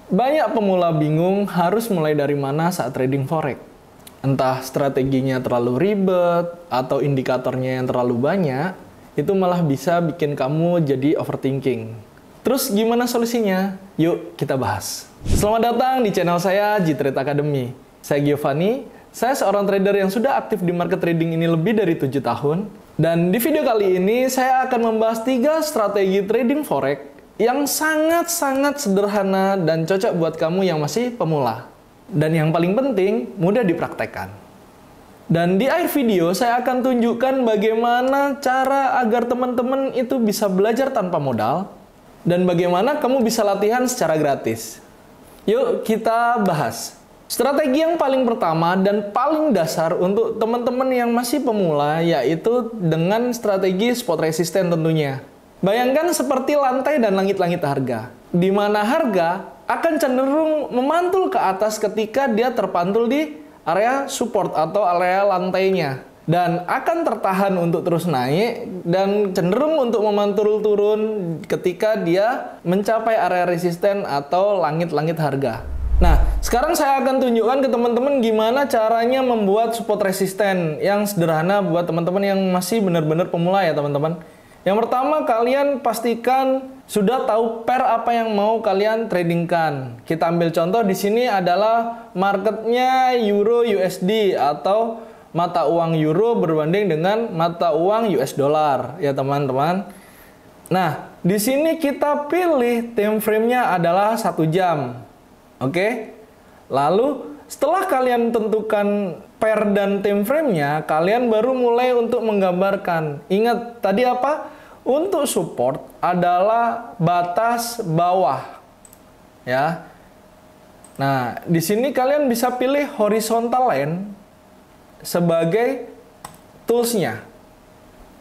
Banyak pemula bingung harus mulai dari mana saat trading forex. Entah strateginya terlalu ribet atau indikatornya yang terlalu banyak, itu malah bisa bikin kamu jadi overthinking. Terus gimana solusinya? Yuk kita bahas. Selamat datang di channel saya, G-Trade Academy. Saya Giovanni, saya seorang trader yang sudah aktif di market trading ini lebih dari 7 tahun. Dan di video kali ini saya akan membahas 3 strategi trading forex yang sangat-sangat sederhana dan cocok buat kamu yang masih pemula. Dan yang paling penting, mudah dipraktekkan. Dan di akhir video, saya akan tunjukkan bagaimana cara agar teman-teman itu bisa belajar tanpa modal, dan bagaimana kamu bisa latihan secara gratis. Yuk kita bahas. Strategi yang paling pertama dan paling dasar untuk teman-teman yang masih pemula, yaitu dengan strategi spot resisten tentunya. Bayangkan seperti lantai dan langit-langit harga, di mana harga akan cenderung memantul ke atas ketika dia terpantul di area support atau area lantainya, dan akan tertahan untuk terus naik dan cenderung untuk memantul turun ketika dia mencapai area resisten atau langit-langit harga. Nah, sekarang saya akan tunjukkan ke teman-teman gimana caranya membuat support resisten yang sederhana buat teman-teman yang masih benar-benar pemula ya teman-teman. Yang pertama, kalian pastikan sudah tahu pair apa yang mau kalian tradingkan. Kita ambil contoh di sini adalah marketnya Euro USD atau mata uang Euro berbanding dengan mata uang US dollar ya teman-teman. Nah, di sini kita pilih time frame-nya adalah 1 jam. Oke? Lalu setelah kalian tentukan pair dan time frame-nya, kalian baru mulai untuk menggambarkan. Ingat tadi apa? Untuk support adalah batas bawah. Ya. Nah, di sini kalian bisa pilih horizontal line sebagai tools-nya.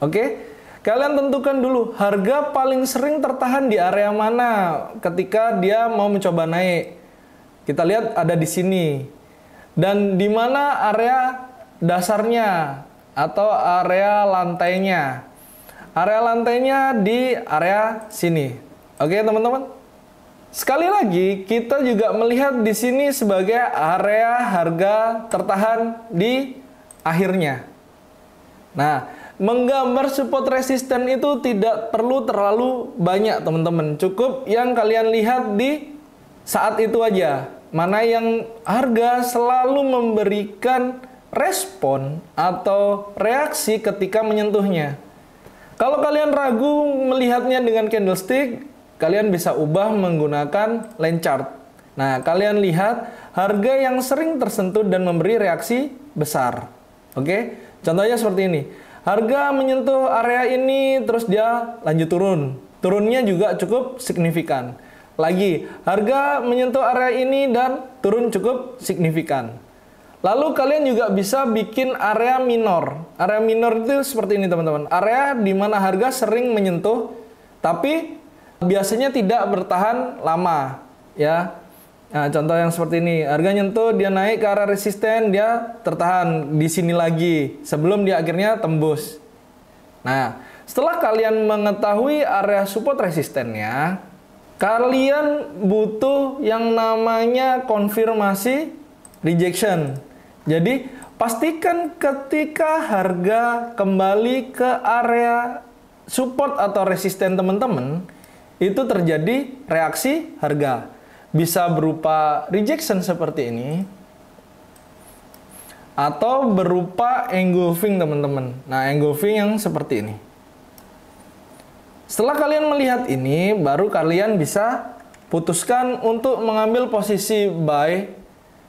Oke? Kalian tentukan dulu harga paling sering tertahan di area mana ketika dia mau mencoba naik. Kita lihat ada di sini. Dan di mana area dasarnya atau area lantainya. Area lantainya di area sini. Oke, teman-teman. Sekali lagi, kita juga melihat di sini sebagai area harga tertahan di akhirnya. Nah, menggambar support resisten itu tidak perlu terlalu banyak, teman-teman. Cukup yang kalian lihat di saat itu aja. Mana yang harga selalu memberikan respon atau reaksi ketika menyentuhnya. Kalau kalian ragu melihatnya dengan candlestick, kalian bisa ubah menggunakan line chart. Nah, kalian lihat harga yang sering tersentuh dan memberi reaksi besar. Oke, contohnya seperti ini. Harga menyentuh area ini, terus dia lanjut turun. Turunnya juga cukup signifikan. Lagi, harga menyentuh area ini dan turun cukup signifikan. Lalu kalian juga bisa bikin area minor. Area minor itu seperti ini teman-teman. Area di mana harga sering menyentuh, tapi biasanya tidak bertahan lama. Ya. Nah, contoh yang seperti ini. Harga nyentuh, dia naik ke area resisten, dia tertahan di sini lagi. Sebelum dia akhirnya tembus. Nah, setelah kalian mengetahui area support resistennya, kalian butuh yang namanya konfirmasi rejection. Jadi, pastikan ketika harga kembali ke area support atau resisten teman-teman, itu terjadi reaksi harga. Bisa berupa rejection seperti ini, atau berupa engulfing teman-teman. Nah, engulfing yang seperti ini. Setelah kalian melihat ini, baru kalian bisa putuskan untuk mengambil posisi buy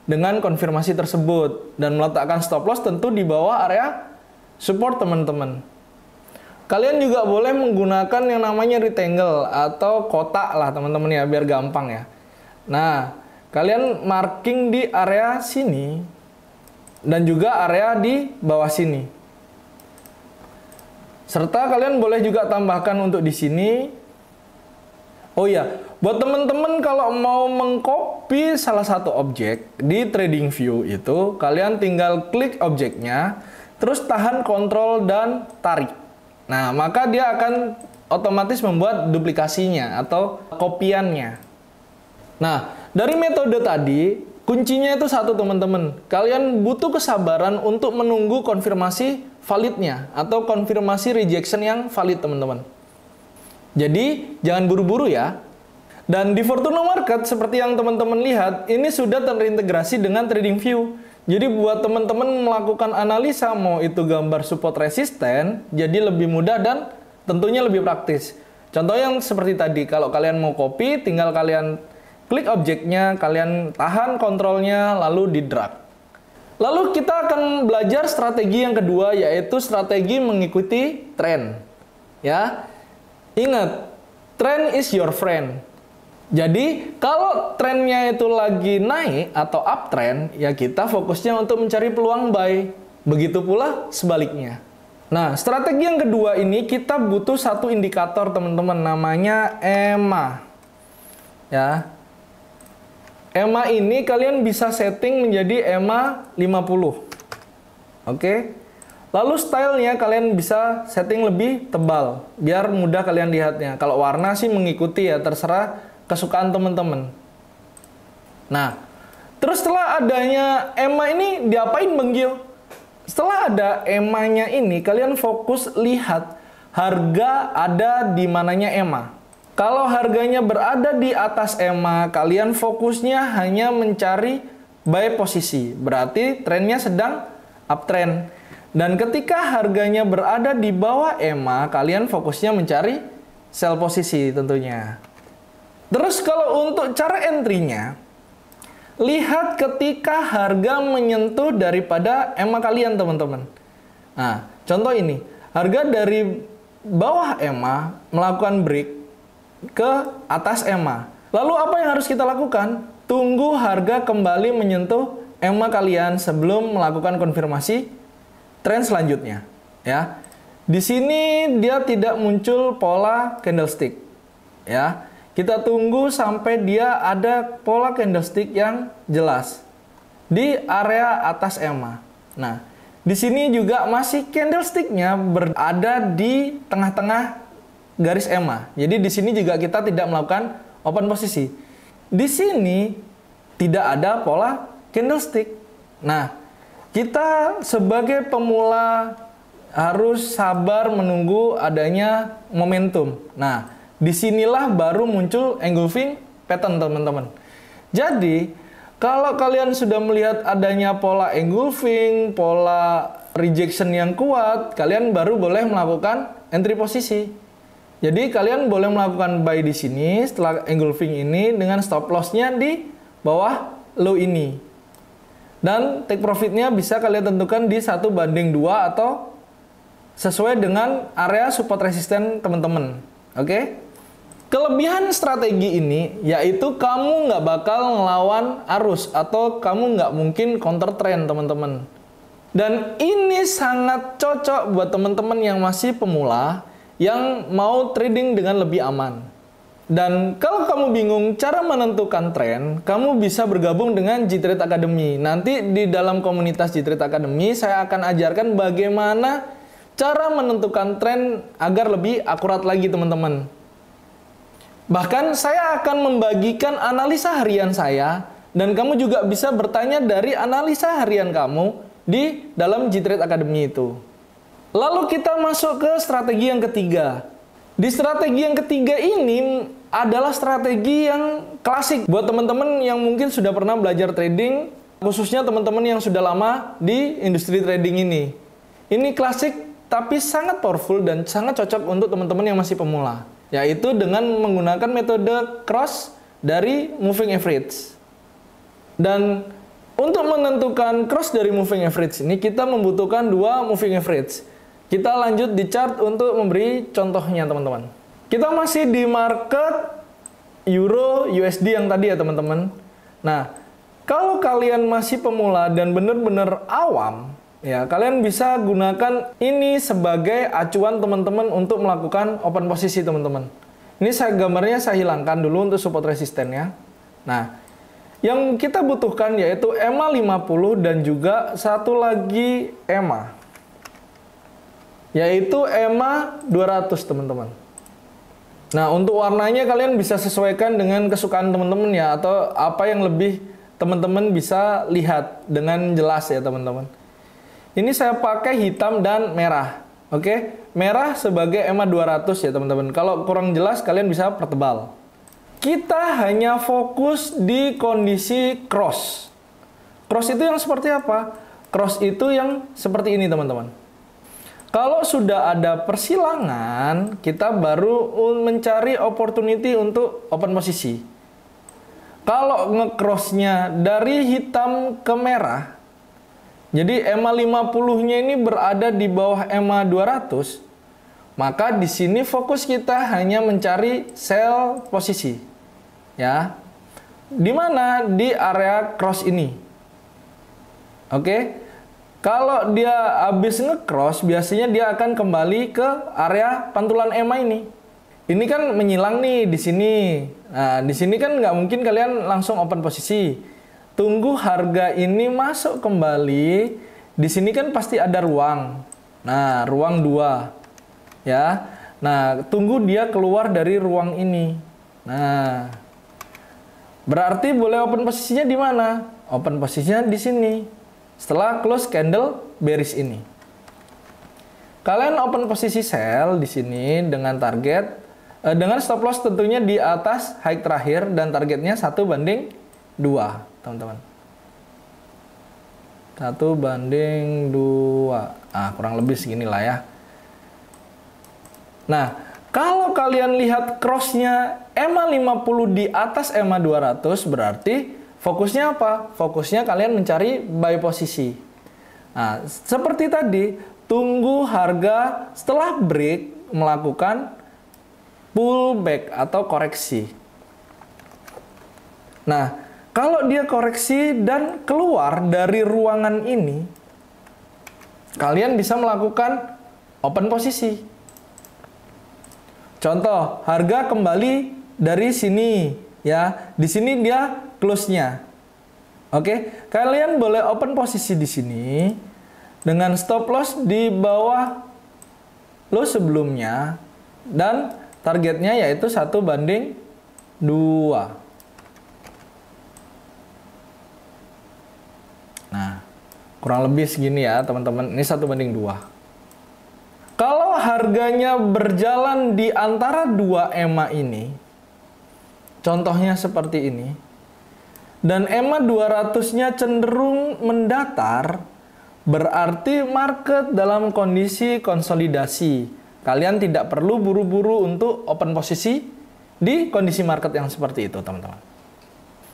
dengan konfirmasi tersebut dan meletakkan stop loss tentu di bawah area support teman-teman. Kalian juga boleh menggunakan yang namanya rectangle atau kotak lah teman-teman ya, biar gampang ya. Nah, kalian marking di area sini dan juga area di bawah sini. Serta kalian boleh juga tambahkan untuk di sini. Oh iya, buat teman-teman kalau mau mengcopy salah satu objek di TradingView itu, kalian tinggal klik objeknya, terus tahan kontrol dan tarik. Nah, maka dia akan otomatis membuat duplikasinya atau kopiannya. Nah, Dari metode tadi, kuncinya itu satu teman-teman. Kalian butuh kesabaran untuk menunggu konfirmasi validnya atau konfirmasi rejection yang valid teman-teman. Jadi jangan buru-buru ya. Dan di Fortuno Market seperti yang teman-teman lihat, ini sudah terintegrasi dengan TradingView. Jadi buat teman-teman melakukan analisa mau itu gambar support resisten, jadi lebih mudah dan tentunya lebih praktis. Contoh yang seperti tadi, kalau kalian mau copy, tinggal kalian klik objeknya, kalian tahan kontrolnya, lalu di drag. Lalu kita akan belajar strategi yang kedua, yaitu strategi mengikuti tren. Ya, ingat, trend is your friend. Jadi, kalau trennya itu lagi naik atau uptrend, ya kita fokusnya untuk mencari peluang buy. Begitu pula sebaliknya. Nah, strategi yang kedua ini kita butuh satu indikator teman-teman, namanya EMA. Ya. EMA ini kalian bisa setting menjadi EMA 50. Oke. Lalu stylenya kalian bisa setting lebih tebal, biar mudah kalian lihatnya. Kalau warna sih mengikuti ya, terserah kesukaan teman-teman. Nah, terus setelah adanya EMA ini diapain Bang Gio? Setelah ada EMA-nya ini, kalian fokus lihat harga ada di mananya EMA. Kalau harganya berada di atas EMA, kalian fokusnya hanya mencari buy posisi. Berarti trennya sedang uptrend. Dan ketika harganya berada di bawah EMA, kalian fokusnya mencari sell posisi tentunya. Terus kalau untuk cara entry-nya, lihat ketika harga menyentuh daripada EMA kalian teman-teman. Nah, contoh ini, harga dari bawah EMA melakukan break ke atas EMA. Lalu apa yang harus kita lakukan? Tunggu harga kembali menyentuh EMA kalian sebelum melakukan konfirmasi tren selanjutnya. Ya, di sini dia tidak muncul pola candlestick. Ya. Kita tunggu sampai dia ada pola candlestick yang jelas di area atas EMA. Nah, di sini juga masih candlesticknya berada di tengah-tengah garis EMA. Jadi di sini juga kita tidak melakukan open posisi. Di sini tidak ada pola candlestick. Nah, kita sebagai pemula harus sabar menunggu adanya momentum. Nah, disinilah baru muncul engulfing pattern teman-teman. Jadi, kalau kalian sudah melihat adanya pola engulfing, pola rejection yang kuat, kalian baru boleh melakukan entry posisi. Jadi, kalian boleh melakukan buy di sini setelah engulfing ini dengan stop loss-nya di bawah low ini. Dan take profit-nya bisa kalian tentukan di 1:2 atau sesuai dengan area support resisten teman-teman. Oke? Kelebihan strategi ini yaitu kamu nggak bakal ngelawan arus atau kamu nggak mungkin counter trend teman-teman. Dan ini sangat cocok buat teman-teman yang masih pemula yang mau trading dengan lebih aman. Dan kalau kamu bingung cara menentukan tren, kamu bisa bergabung dengan G-Trade Academy. Nanti di dalam komunitas G-Trade Academy saya akan ajarkan bagaimana cara menentukan tren agar lebih akurat lagi teman-teman. Bahkan saya akan membagikan analisa harian saya dan kamu juga bisa bertanya dari analisa harian kamu di dalam G-Trade Academy itu. Lalu kita masuk ke strategi yang ketiga. Di strategi yang ketiga ini adalah strategi yang klasik buat teman-teman yang mungkin sudah pernah belajar trading, khususnya teman-teman yang sudah lama di industri trading ini. Ini klasik tapi sangat powerful dan sangat cocok untuk teman-teman yang masih pemula. Yaitu dengan menggunakan metode cross dari moving average. Dan untuk menentukan cross dari moving average ini kita membutuhkan dua moving average. Kita lanjut di chart untuk memberi contohnya teman-teman. Kita masih di market Euro USD yang tadi ya teman-teman. Nah, kalau kalian masih pemula dan benar-benar awam, ya, kalian bisa gunakan ini sebagai acuan teman-teman untuk melakukan open posisi teman-teman. Ini gambarnya saya hilangkan dulu untuk support resistennya. Nah, yang kita butuhkan yaitu EMA 50 dan juga satu lagi EMA. Yaitu EMA 200 teman-teman. Nah, untuk warnanya kalian bisa sesuaikan dengan kesukaan teman-teman ya, atau apa yang lebih teman-teman bisa lihat dengan jelas ya teman-teman. Ini saya pakai hitam dan merah. Oke, merah sebagai EMA 200 ya teman-teman. Kalau kurang jelas kalian bisa pertebal. Kita hanya fokus di kondisi cross. Cross itu yang seperti apa? Cross itu yang seperti ini teman-teman. Kalau sudah ada persilangan, kita baru mencari opportunity untuk open posisi. Kalau nge-crossnya dari hitam ke merah, jadi EMA 50-nya ini berada di bawah EMA 200, maka di sini fokus kita hanya mencari sell posisi. Ya. Di mana? Di area cross ini. Oke. Kalau dia habis nge-cross, biasanya dia akan kembali ke area pantulan EMA ini. Ini kan menyilang nih di sini. Nah, di sini kan nggak mungkin kalian langsung open posisi. Tunggu harga ini masuk kembali. Di sini kan pasti ada ruang. Nah, ruang 2. Ya. Nah, tunggu dia keluar dari ruang ini. Nah, berarti boleh open posisinya di mana? Open posisinya di sini. Setelah close candle bearish ini. Kalian open posisi sell di sini dengan target, dengan stop loss tentunya di atas high terakhir dan targetnya 1/2, teman-teman. 1/2. Kurang lebih seginilah ya. Nah, kalau kalian lihat crossnya EMA 50 di atas EMA 200, berarti fokusnya apa? Fokusnya kalian mencari buy posisi. Nah, seperti tadi, tunggu harga setelah break melakukan pullback atau koreksi. Nah, kalau dia koreksi dan keluar dari ruangan ini, kalian bisa melakukan open posisi. Contoh, harga kembali dari sini ya. Di sini dia close-nya. Oke, kalian boleh open posisi di sini dengan stop loss di bawah low sebelumnya dan targetnya yaitu 1/2. Nah, kurang lebih segini ya teman-teman. Ini 1/2. Kalau harganya berjalan di antara 2 EMA ini, contohnya seperti ini, dan EMA 200-nya cenderung mendatar, berarti market dalam kondisi konsolidasi. Kalian tidak perlu buru-buru untuk open posisi di kondisi market yang seperti itu, teman-teman.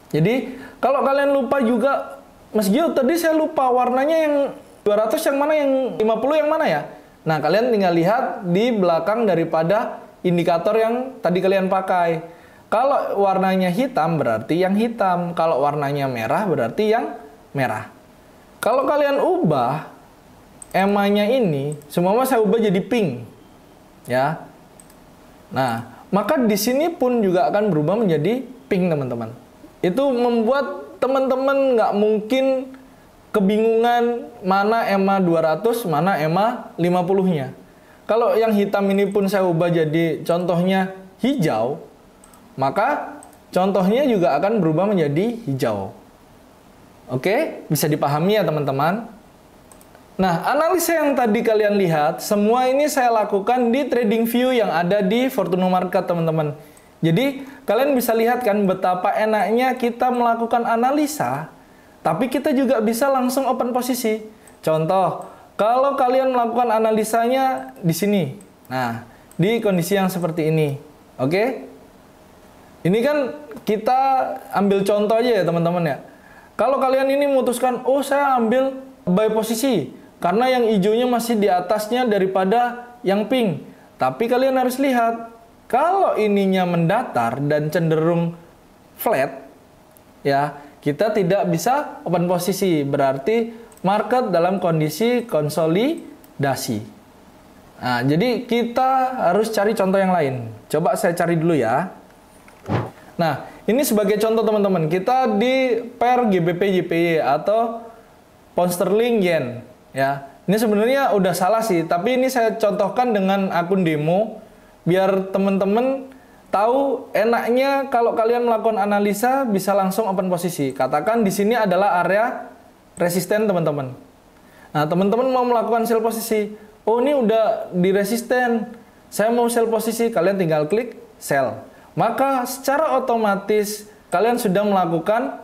Jadi, kalau kalian lupa juga, Mas Gio, tadi saya lupa warnanya yang 200 yang mana, yang 50 yang mana ya? Nah, kalian tinggal lihat di belakang daripada indikator yang tadi kalian pakai. Kalau warnanya hitam berarti yang hitam. Kalau warnanya merah berarti yang merah. Kalau kalian ubah EMA-nya ini, semua saya ubah jadi pink. Ya. Nah, maka di sini pun juga akan berubah menjadi pink, teman-teman. Itu membuat teman-teman nggak mungkin kebingungan mana EMA 200, mana EMA 50-nya. Kalau yang hitam ini pun saya ubah jadi contohnya hijau, maka contohnya juga akan berubah menjadi hijau. Oke, bisa dipahami ya teman-teman? Nah, analisa yang tadi kalian lihat, semua ini saya lakukan di TradingView yang ada di Fortuno Market, teman-teman. Jadi, kalian bisa lihat kan betapa enaknya kita melakukan analisa, tapi kita juga bisa langsung open posisi. Contoh, kalau kalian melakukan analisanya di sini. Nah, di kondisi yang seperti ini. Oke? Ini kan kita ambil contoh aja ya teman-teman ya. Kalau kalian ini memutuskan, oh saya ambil buy posisi. Karena yang hijaunya masih di atasnya daripada yang pink. Tapi kalian harus lihat, kalau ininya mendatar dan cenderung flat, ya, kita tidak bisa open posisi, berarti market dalam kondisi konsolidasi. Nah, jadi kita harus cari contoh yang lain. Coba saya cari dulu ya. Nah, ini sebagai contoh teman-teman, kita di pair GBP JPY atau pound sterling yen. Ya, ini sebenarnya udah salah sih, tapi ini saya contohkan dengan akun demo biar teman-teman tahu enaknya kalau kalian melakukan analisa bisa langsung open posisi. Katakan di sini adalah area resisten teman-teman. Nah, teman-teman mau melakukan sell posisi. Oh, ini udah di resisten. Saya mau sell posisi, kalian tinggal klik sell. Maka secara otomatis kalian sudah melakukan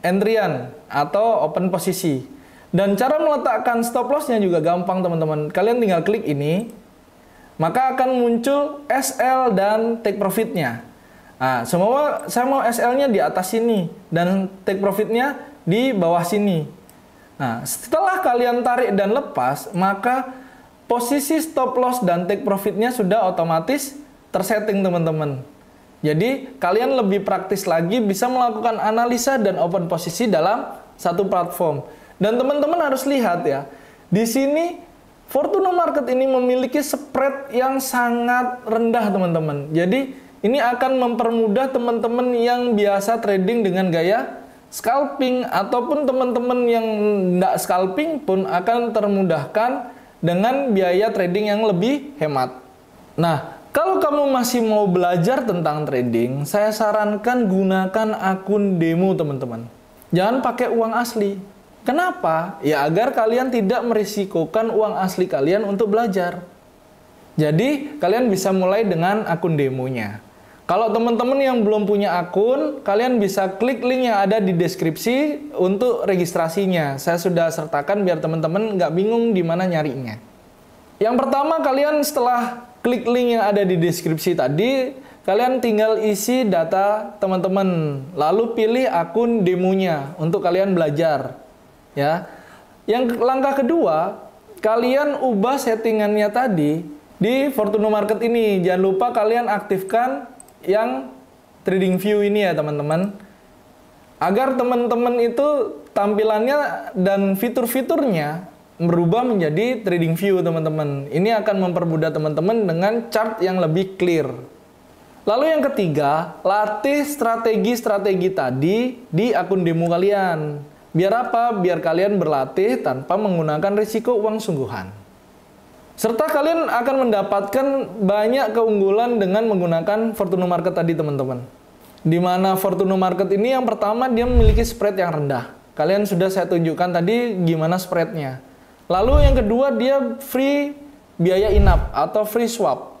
entryan atau open posisi. Dan cara meletakkan stop loss-nya juga gampang teman-teman. Kalian tinggal klik ini, maka akan muncul SL dan take profit-nya. Nah, semua saya mau SL-nya di atas sini dan take profit-nya di bawah sini. Nah, setelah kalian tarik dan lepas, maka posisi stop loss dan take profit-nya sudah otomatis tersetting teman-teman. Jadi kalian lebih praktis lagi bisa melakukan analisa dan open posisi dalam satu platform. Dan teman-teman harus lihat ya, di sini Fortuna Market ini memiliki spread yang sangat rendah teman-teman. Jadi ini akan mempermudah teman-teman yang biasa trading dengan gaya scalping ataupun teman-teman yang tidak scalping pun akan termudahkan dengan biaya trading yang lebih hemat. Nah, kalau kamu masih mau belajar tentang trading, saya sarankan gunakan akun demo teman-teman. Jangan pakai uang asli. Kenapa? Ya agar kalian tidak merisikokan uang asli kalian untuk belajar. Jadi, kalian bisa mulai dengan akun demonya. Kalau teman-teman yang belum punya akun, kalian bisa klik link yang ada di deskripsi untuk registrasinya. Saya sudah sertakan biar teman-teman nggak bingung di mana nyarinya. Yang pertama, kalian setelah klik link yang ada di deskripsi tadi, kalian tinggal isi data teman-teman, lalu pilih akun demonya untuk kalian belajar. Ya. Yang langkah kedua, kalian ubah settingannya tadi di Fortuna Market ini. Jangan lupa kalian aktifkan yang trading view ini ya teman-teman, agar teman-teman itu tampilannya dan fitur-fiturnya berubah menjadi trading view teman-teman. Ini akan mempermudah teman-teman dengan chart yang lebih clear. Lalu yang ketiga, latih strategi-strategi tadi di akun demo kalian. Biar apa? Biar kalian berlatih tanpa menggunakan risiko uang sungguhan. Serta kalian akan mendapatkan banyak keunggulan dengan menggunakan Fortuna Market tadi teman-teman. Di mana Fortuna Market ini yang pertama dia memiliki spread yang rendah. Kalian sudah saya tunjukkan tadi gimana spreadnya. Lalu yang kedua dia free biaya in-app atau free swap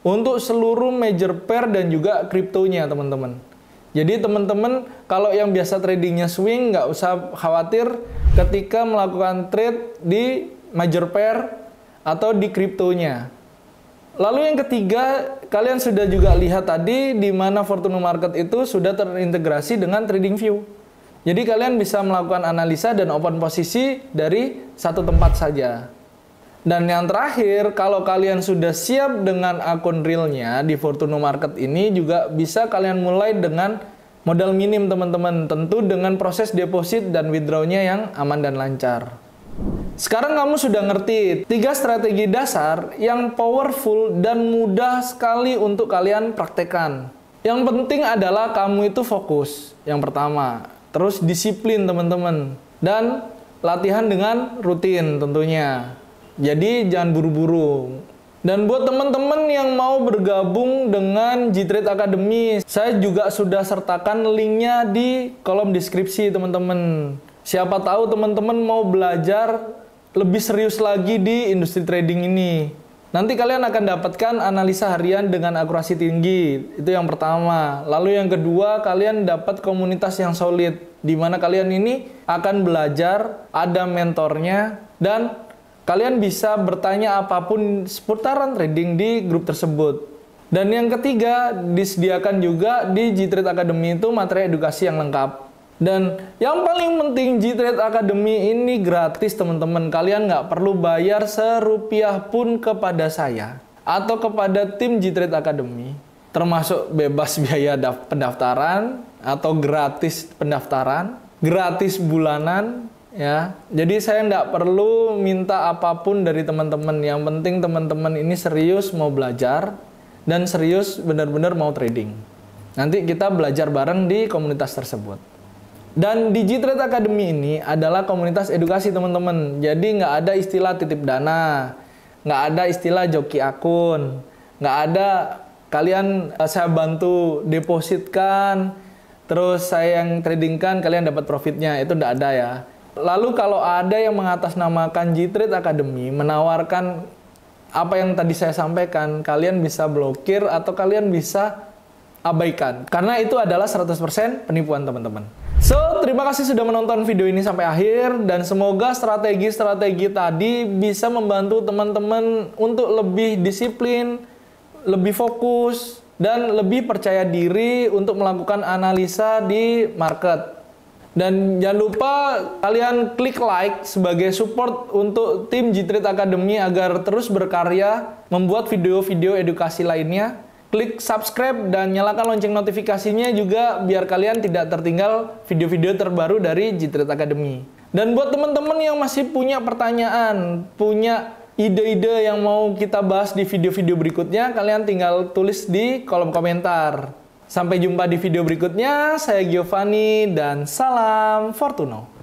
untuk seluruh major pair dan juga kriptonya teman-teman. Jadi teman-teman kalau yang biasa tradingnya swing nggak usah khawatir ketika melakukan trade di major pair atau di kriptonya. Lalu yang ketiga, kalian sudah juga lihat tadi di mana Fortuna Market itu sudah terintegrasi dengan TradingView. Jadi kalian bisa melakukan analisa dan open posisi dari satu tempat saja. Dan yang terakhir, kalau kalian sudah siap dengan akun realnya di Fortuna Market ini juga bisa kalian mulai dengan modal minim teman-teman. Tentu dengan proses deposit dan withdrawnya yang aman dan lancar. Sekarang kamu sudah ngerti 3 strategi dasar yang powerful dan mudah sekali untuk kalian praktekkan. Yang penting adalah kamu itu fokus. Yang pertama, terus disiplin teman-teman. Dan latihan dengan rutin tentunya. Jadi jangan buru-buru. Dan buat teman-teman yang mau bergabung dengan G-Trade Academy, saya juga sudah sertakan linknya di kolom deskripsi teman-teman. Siapa tahu teman-teman mau belajar lebih serius lagi di industri trading ini. Nanti kalian akan dapatkan analisa harian dengan akurasi tinggi. Itu yang pertama. Lalu yang kedua, kalian dapat komunitas yang solid. Di mana kalian ini akan belajar, ada mentornya, dan kalian bisa bertanya apapun seputaran trading di grup tersebut. Dan yang ketiga, disediakan juga di G-Trade Academy itu materi edukasi yang lengkap. Dan yang paling penting, G-Trade Academy ini gratis teman-teman. Kalian nggak perlu bayar serupiah pun kepada saya atau kepada tim G-Trade Academy. Termasuk bebas biaya pendaftaran atau gratis pendaftaran, gratis bulanan. Ya, jadi saya nggak perlu minta apapun dari teman-teman. Yang penting teman-teman ini serius mau belajar dan serius benar-benar mau trading. Nanti kita belajar bareng di komunitas tersebut. Dan di G-Trade Academy ini adalah komunitas edukasi teman-teman. Jadi nggak ada istilah titip dana, nggak ada istilah joki akun, nggak ada kalian saya bantu depositkan, terus saya yang tradingkan, kalian dapat profitnya. Itu enggak ada ya. Lalu kalau ada yang mengatasnamakan G-Trade Academy, menawarkan apa yang tadi saya sampaikan, kalian bisa blokir atau kalian bisa abaikan. Karena itu adalah 100% penipuan teman-teman. So, terima kasih sudah menonton video ini sampai akhir, dan semoga strategi-strategi tadi bisa membantu teman-teman untuk lebih disiplin, lebih fokus, dan lebih percaya diri untuk melakukan analisa di market. Dan jangan lupa kalian klik like sebagai support untuk tim G-Trade Academy agar terus berkarya membuat video-video edukasi lainnya. Klik subscribe dan nyalakan lonceng notifikasinya juga biar kalian tidak tertinggal video-video terbaru dari G-Trade Academy. Dan buat teman-teman yang masih punya pertanyaan, punya ide-ide yang mau kita bahas di video-video berikutnya, kalian tinggal tulis di kolom komentar. Sampai jumpa di video berikutnya, saya Giovanni dan salam Fortuno.